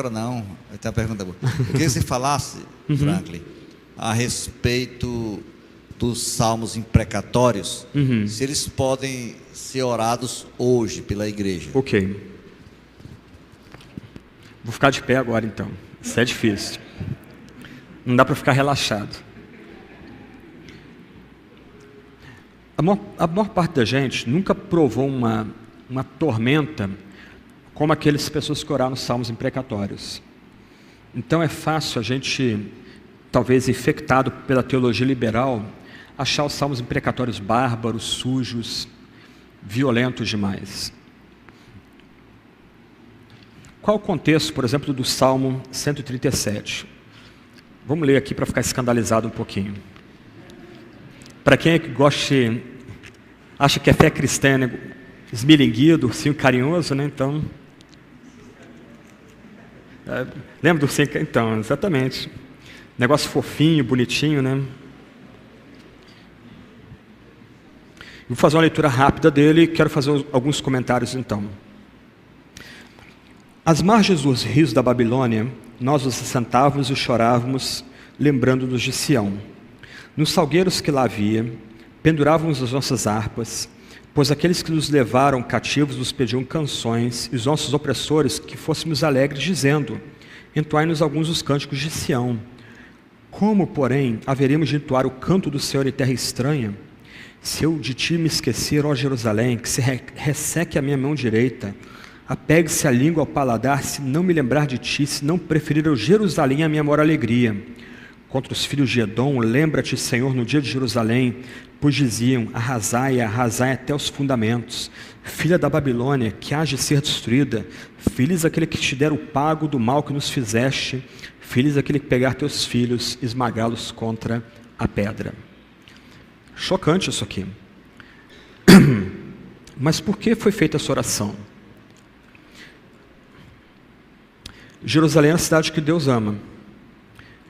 agora não, eu tenho uma pergunta boa. Eu queria que você falasse, Franklin, a respeito dos salmos imprecatórios, se eles podem ser orados hoje pela igreja. Ok. Vou ficar de pé agora então. Isso é difícil. Não dá para ficar relaxado. A maior parte da gente nunca provou uma tormenta como aquelas pessoas que oraram nos salmos imprecatórios. Então é fácil a gente, talvez infectado pela teologia liberal, achar os salmos imprecatórios bárbaros, sujos, violentos demais. Qual o contexto, por exemplo, do Salmo 137? Vamos ler aqui para ficar escandalizado um pouquinho. Para quem é que acha que a fé cristã é esmilinguido, ursinho carinhoso, né? Então, lembra do ursinho? Então, exatamente. Negócio fofinho, bonitinho, né? Vou fazer uma leitura rápida dele e quero fazer alguns comentários então. Às margens dos rios da Babilônia, nós nos assentávamos e chorávamos, lembrando-nos de Sião. Nos salgueiros que lá havia, pendurávamos as nossas harpas, pois aqueles que nos levaram cativos nos pediam canções, e os nossos opressores que fôssemos alegres, dizendo: entoai-nos alguns dos cânticos de Sião. Como, porém, haveríamos de entoar o canto do Senhor em terra estranha? Se eu de ti me esquecer, ó Jerusalém, que se resseque a minha mão direita, apegue-se a língua ao paladar, se não me lembrar de ti, se não preferir eu Jerusalém a minha maior alegria. Contra os filhos de Edom, lembra-te, Senhor, no dia de Jerusalém, pois diziam: arrasai até os fundamentos. Filha da Babilônia, que há de ser destruída, feliz aquele que te der o pago do mal que nos fizeste, feliz aquele que pegar teus filhos, esmagá-los contra a pedra. Chocante isso aqui. Mas por que foi feita essa oração? Jerusalém é a cidade que Deus ama.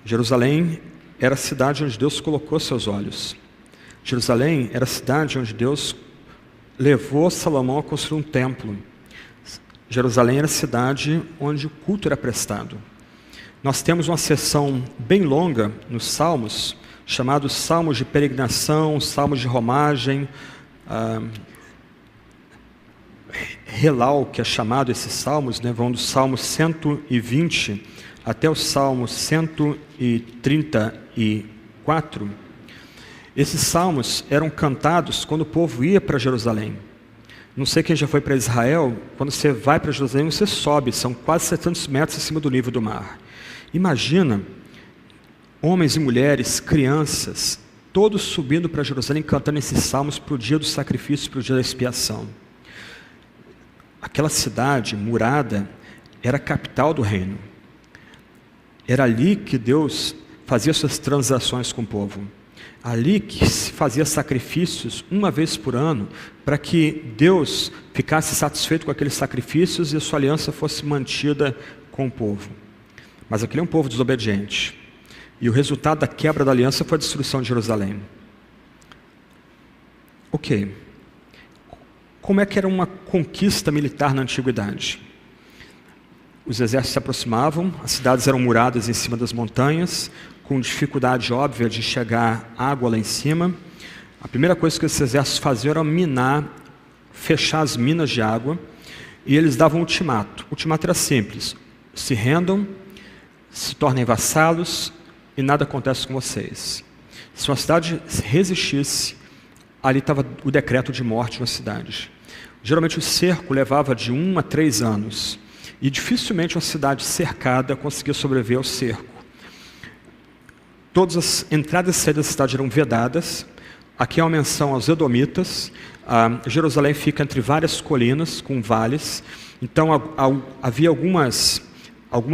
Jerusalém era a cidade onde Deus colocou seus olhos. Jerusalém era a cidade onde Deus levou Salomão a construir um templo. Jerusalém era a cidade onde o culto era prestado. Nós temos uma seção bem longa nos Salmos, chamados Salmos de peregrinação, Salmos de romagem, Relau, que é chamado esses salmos, né, vão do Salmo 120 até o Salmo 134. Esses salmos eram cantados quando o povo ia para Jerusalém. Não sei quem já foi para Israel, quando você vai para Jerusalém, você sobe, são quase 700 metros acima do nível do mar. Imagina homens e mulheres, crianças, todos subindo para Jerusalém, cantando esses salmos para o dia do sacrifício, para o dia da expiação. Aquela cidade murada era a capital do reino. Era ali que Deus fazia suas transações com o povo. Ali que se fazia sacrifícios uma vez por ano, para que Deus ficasse satisfeito com aqueles sacrifícios e a sua aliança fosse mantida com o povo. Mas aquele é um povo desobediente. E o resultado da quebra da aliança foi a destruição de Jerusalém. Ok. Como é que era uma conquista militar na antiguidade? Os exércitos se aproximavam, as cidades eram muradas em cima das montanhas, com dificuldade óbvia de chegar água lá em cima. A primeira coisa que esses exércitos faziam era minar, fechar as minas de água, e eles davam um ultimato. O ultimato era simples: se rendam, se tornem vassalos, e nada acontece com vocês. Se uma cidade resistisse, ali estava o decreto de morte na cidade. Geralmente o cerco levava de 1 a 3 anos, e dificilmente uma cidade cercada conseguia sobreviver ao cerco. Todas as entradas e saídas da cidade eram vedadas. Aqui há uma menção aos edomitas. Jerusalém fica entre várias colinas com vales, então havia algumas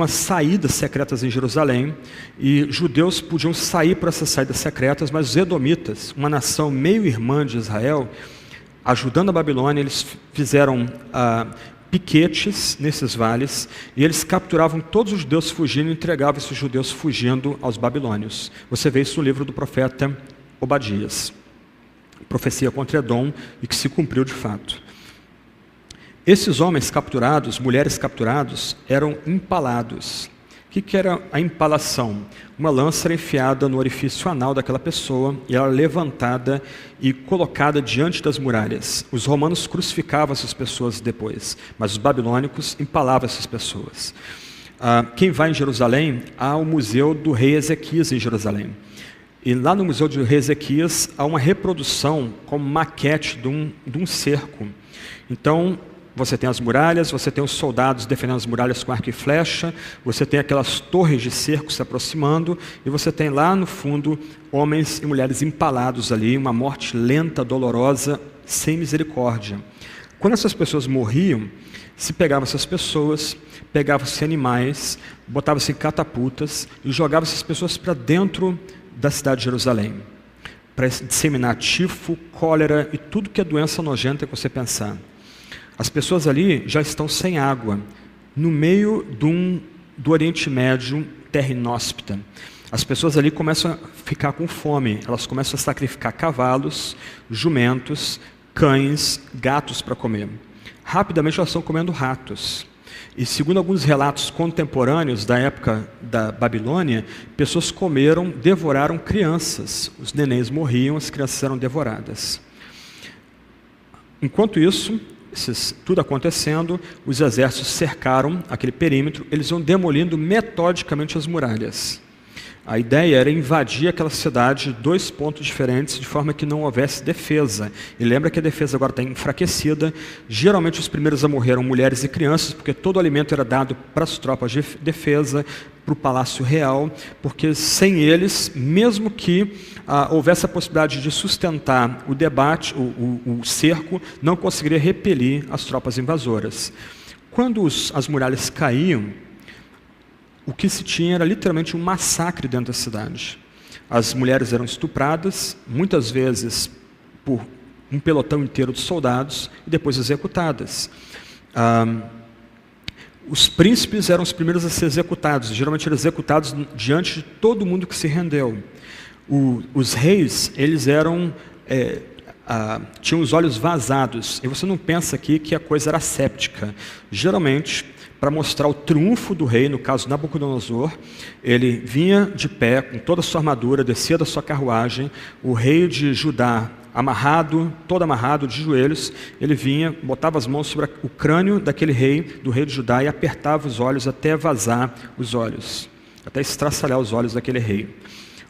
saídas secretas em Jerusalém, e judeus podiam sair por essas saídas secretas, mas os edomitas, uma nação meio irmã de Israel, ajudando a Babilônia, eles fizeram piquetes nesses vales, e eles capturavam todos os judeus fugindo e entregavam esses judeus fugindo aos babilônios. Você vê isso no livro do profeta Obadias, profecia contra Edom, e que se cumpriu de fato. Esses homens capturados, mulheres capturados, eram empalados. O que era a empalação? Uma lança era enfiada no orifício anal daquela pessoa e ela era levantada e colocada diante das muralhas. Os romanos crucificavam essas pessoas depois, mas os babilônicos empalavam essas pessoas. Quem vai em Jerusalém, há o museu do rei Ezequias em Jerusalém. E lá no museu do rei Ezequias há uma reprodução como maquete de um cerco. Então, você tem as muralhas, você tem os soldados defendendo as muralhas com arco e flecha, você tem aquelas torres de cerco se aproximando, e você tem lá no fundo homens e mulheres empalados ali, uma morte lenta, dolorosa, sem misericórdia. Quando essas pessoas morriam, se pegava essas pessoas, pegava-se animais, botava-se em catapultas e jogava essas pessoas para dentro da cidade de Jerusalém, para disseminar tifo, cólera e tudo que é doença nojenta que você pensar. As pessoas ali já estão sem água, no meio do Oriente Médio, terra inóspita. As pessoas ali começam a ficar com fome, elas começam a sacrificar cavalos, jumentos, cães, gatos para comer. Rapidamente elas estão comendo ratos. E segundo alguns relatos contemporâneos da época da Babilônia, pessoas comeram, devoraram crianças. Os nenéns morriam, as crianças eram devoradas. Enquanto isso, tudo acontecendo, os exércitos cercaram aquele perímetro, eles vão demolindo metodicamente as muralhas. A ideia era invadir aquela cidade de 2 pontos diferentes, de forma que não houvesse defesa. E lembra que a defesa agora está enfraquecida. Geralmente os primeiros a morrer eram mulheres e crianças, porque todo o alimento era dado para as tropas de defesa, para o palácio real, porque sem eles, mesmo que houvesse a possibilidade de sustentar o debate, o cerco, não conseguiria repelir as tropas invasoras. Quando as muralhas caíam, o que se tinha era literalmente um massacre dentro da cidade. As mulheres eram estupradas, muitas vezes por um pelotão inteiro de soldados, e depois executadas. Os príncipes eram os primeiros a ser executados, geralmente eram executados diante de todo mundo que se rendeu. Os reis, eles eram... tinham os olhos vazados, e você não pensa aqui que a coisa era séptica. Geralmente, para mostrar o triunfo do rei, no caso Nabucodonosor, ele vinha de pé, com toda a sua armadura, descia da sua carruagem, o rei de Judá, todo amarrado, de joelhos, ele vinha, botava as mãos sobre o crânio daquele rei, do rei de Judá, e apertava os olhos até vazar os olhos, até estraçalhar os olhos daquele rei.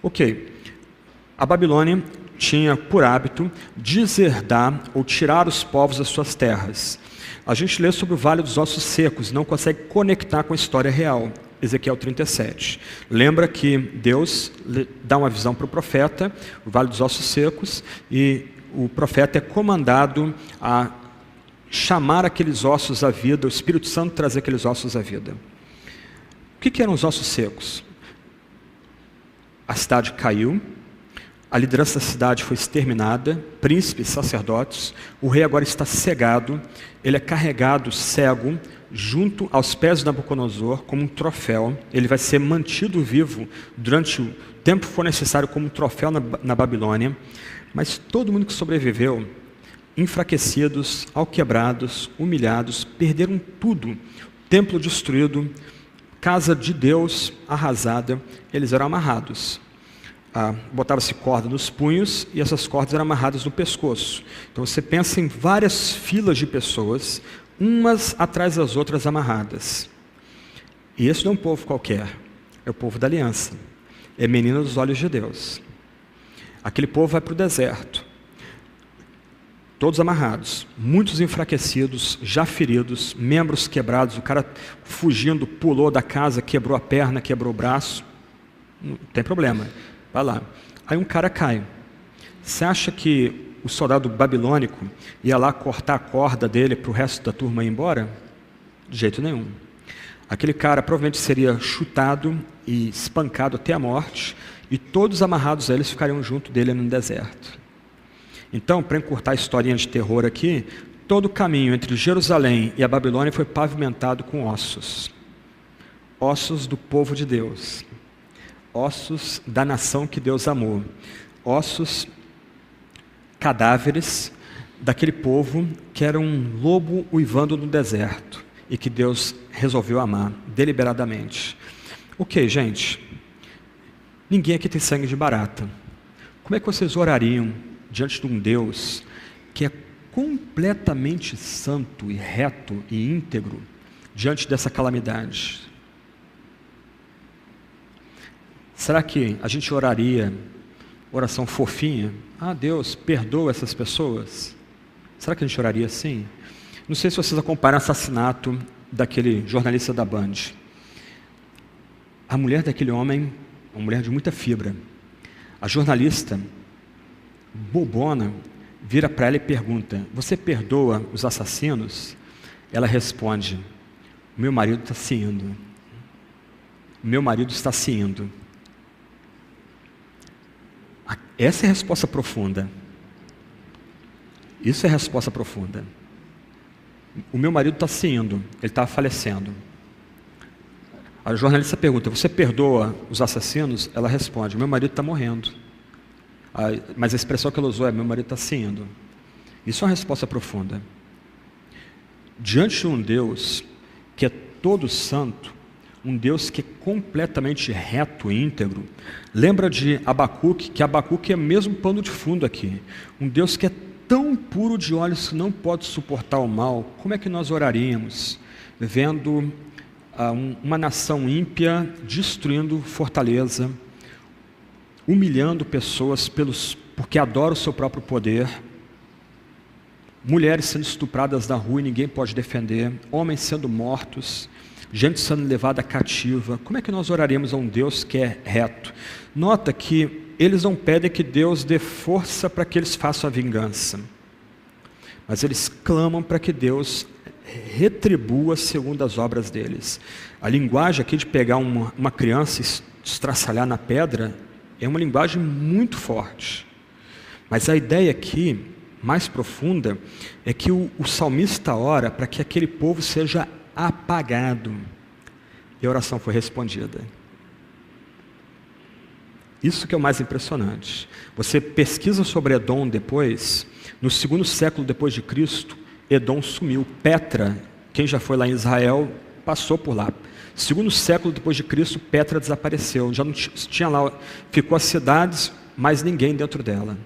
Ok, a Babilônia tinha por hábito deserdar ou tirar os povos das suas terras. A gente lê sobre o Vale dos Ossos Secos, não consegue conectar com a história real. Ezequiel 37. Lembra que Deus dá uma visão para o profeta, o Vale dos Ossos Secos, e o profeta é comandado a chamar aqueles ossos à vida, o Espírito Santo trazer aqueles ossos à vida. O que eram os ossos secos? A cidade caiu, a liderança da cidade foi exterminada, príncipes, sacerdotes, o rei agora está cegado, ele é carregado cego junto aos pés de Nabucodonosor como um troféu, ele vai ser mantido vivo durante o tempo que for necessário como um troféu na Babilônia, mas todo mundo que sobreviveu, enfraquecidos, alquebrados, humilhados, perderam tudo, templo destruído, casa de Deus arrasada, eles eram amarrados. Botava-se corda nos punhos e essas cordas eram amarradas no pescoço. Então você pensa em várias filas de pessoas, umas atrás das outras amarradas. E esse não é um povo qualquer, é o povo da aliança, é menina dos olhos de Deus. Aquele povo vai para o deserto, todos amarrados, muitos enfraquecidos, já feridos, membros quebrados, o cara fugindo, pulou da casa, quebrou a perna, quebrou o braço, não tem problema. Vai lá. Aí um cara cai. Você acha que o soldado babilônico ia lá cortar a corda dele para o resto da turma ir embora? De jeito nenhum. Aquele cara provavelmente seria chutado e espancado até a morte, e todos amarrados a eles ficariam junto dele no deserto. Então, para encurtar a historinha de terror aqui, todo o caminho entre Jerusalém e a Babilônia foi pavimentado com ossos. Ossos do povo de Deus. Ossos da nação que Deus amou, ossos, cadáveres, daquele povo que era um lobo uivando no deserto e que Deus resolveu amar deliberadamente. Ok, gente, ninguém aqui tem sangue de barata. Como é que vocês orariam diante de um Deus que é completamente santo e reto e íntegro diante dessa calamidade? Será que a gente oraria oração fofinha? Ah, Deus, perdoa essas pessoas. Será que a gente oraria assim? Não sei se vocês acompanham o assassinato daquele jornalista da Band. A mulher daquele homem, uma mulher de muita fibra. A jornalista, bobona, vira para ela e pergunta: você perdoa os assassinos? Ela responde: meu marido está se indo. Meu marido está se indo. Essa é a resposta profunda. Isso é a resposta profunda. O meu marido está se indo, ele está falecendo. A jornalista pergunta: você perdoa os assassinos? Ela responde: meu marido está morrendo. Mas a expressão que ela usou é: meu marido está se indo. Isso é uma resposta profunda. Diante de um Deus que é todo santo, um Deus que é completamente reto e íntegro. Lembra de Abacuque, que Abacuque é mesmo pano de fundo aqui. Um Deus que é tão puro de olhos que não pode suportar o mal. Como é que nós oraríamos vendo uma nação ímpia destruindo fortaleza, humilhando pessoas porque adora o seu próprio poder, mulheres sendo estupradas na rua e ninguém pode defender, homens sendo mortos, gente sendo levada cativa? Como é que nós oraremos a um Deus que é reto? Nota que eles não pedem que Deus dê força para que eles façam a vingança, mas eles clamam para que Deus retribua segundo as obras deles. A linguagem aqui de pegar uma criança e estraçalhar na pedra é uma linguagem muito forte, mas a ideia aqui, mais profunda, é que o salmista ora para que aquele povo seja apagado, e a oração foi respondida. Isso que é o mais impressionante. Você pesquisa sobre Edom depois, no 2º século depois de Cristo, Edom sumiu. Petra, quem já foi lá em Israel, passou por lá. 2º século depois de Cristo, Petra desapareceu. Já não tinha lá, ficou as cidades, mas ninguém dentro dela.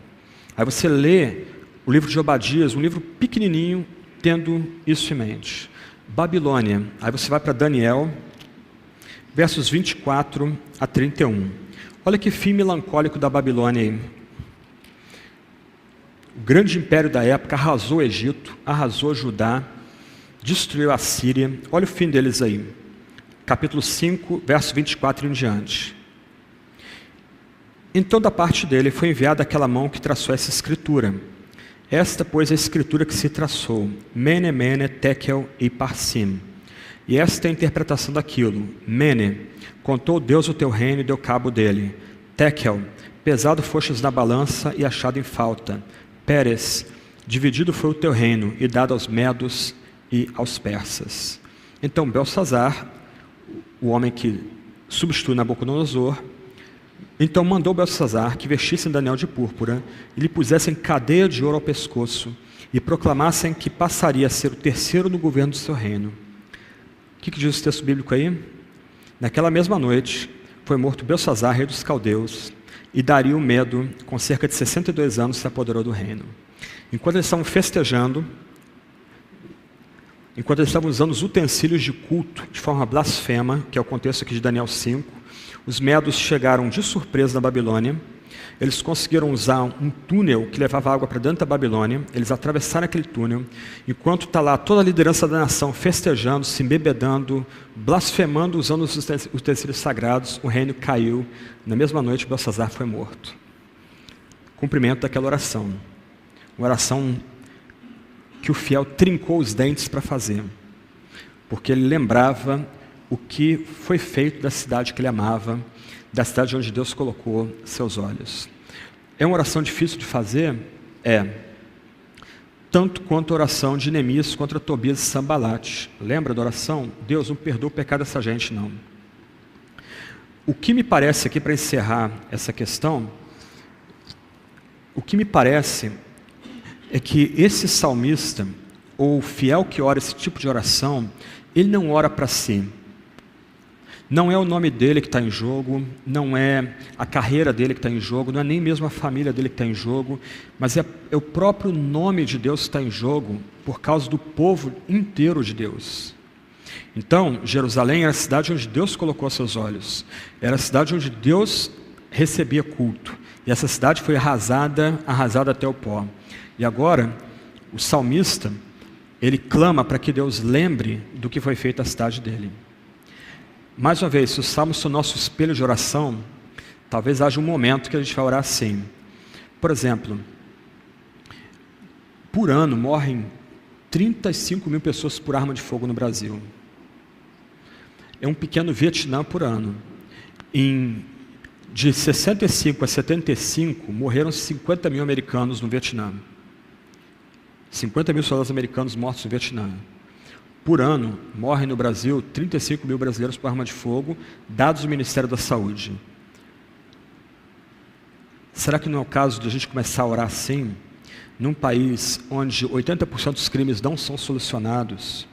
Aí você lê o livro de Obadias, um livro pequenininho, tendo isso em mente. Babilônia. Aí você vai para Daniel, versos 24 a 31. Olha que fim melancólico da Babilônia aí. O grande império da época arrasou o Egito, arrasou Judá, destruiu a Síria. Olha o fim deles aí. Capítulo 5, verso 24 em diante. Então da parte dele foi enviada aquela mão que traçou essa escritura. Esta, pois, é a escritura que se traçou: Mene, Mene, Tekel e Parsim. E esta é a interpretação daquilo: Mene, contou Deus o teu reino e deu cabo dele. Tekel, pesado fostes na balança e achado em falta. Pérez, dividido foi o teu reino e dado aos medos e aos persas. Então Belsazar, o homem que substitui Nabucodonosor, então mandou Belsazar que vestissem Daniel de púrpura e lhe pusessem cadeia de ouro ao pescoço e proclamassem que passaria a ser o terceiro no governo do seu reino. O que diz o texto bíblico aí? Naquela mesma noite foi morto Belsazar, rei dos caldeus, e Dario Medo, com cerca de 62 anos, se apoderou do reino. Enquanto eles estavam festejando, enquanto eles estavam usando os utensílios de culto de forma blasfema, que é o contexto aqui de Daniel 5, os medos chegaram de surpresa na Babilônia. Eles conseguiram usar um túnel que levava água para dentro da Babilônia. Eles atravessaram aquele túnel. Enquanto está lá toda a liderança da nação festejando, se embebedando, blasfemando, usando os utensílios sagrados, o reino caiu. Na mesma noite, Belsazar foi morto. Cumprimento daquela oração. Uma oração que o fiel trincou os dentes para fazer, porque ele lembrava o que foi feito da cidade que ele amava, da cidade onde Deus colocou seus olhos. É uma oração difícil de fazer? É. Tanto quanto a oração de Neemias contra Tobias e Sambalate. Lembra da oração? Deus, não perdoa o pecado dessa gente, não. O que me parece aqui, para encerrar essa questão, o que me parece é que esse salmista, ou o fiel que ora esse tipo de oração, ele não ora para si. Não é o nome dele que está em jogo, não é a carreira dele que está em jogo, não é nem mesmo a família dele que está em jogo, mas é o próprio nome de Deus que está em jogo, por causa do povo inteiro de Deus. Então, Jerusalém era a cidade onde Deus colocou seus olhos, era a cidade onde Deus recebia culto, e essa cidade foi arrasada até o pó. E agora, o salmista, ele clama para que Deus lembre do que foi feito à cidade dele. Mais uma vez, se os salmos são nosso espelho de oração, talvez haja um momento que a gente vai orar assim. Por exemplo, por ano morrem 35 mil pessoas por arma de fogo no Brasil. É um pequeno Vietnã por ano. De 65 a 75, morreram 50 mil americanos no Vietnã. 50 mil soldados americanos mortos no Vietnã. Por ano, morrem no Brasil 35 mil brasileiros por arma de fogo, dados do Ministério da Saúde. Será que não é o caso de a gente começar a orar assim, num país onde 80% dos crimes não são solucionados,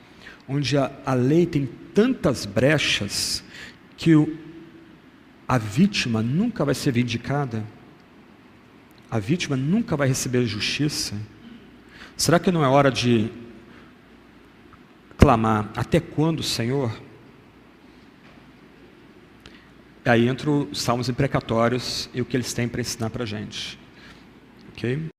onde a lei tem tantas brechas que a vítima nunca vai ser vindicada? A vítima nunca vai receber justiça? Será que não é hora de clamar: até quando, Senhor? Aí entra os salmos imprecatórios e o que eles têm para ensinar para a gente. Ok?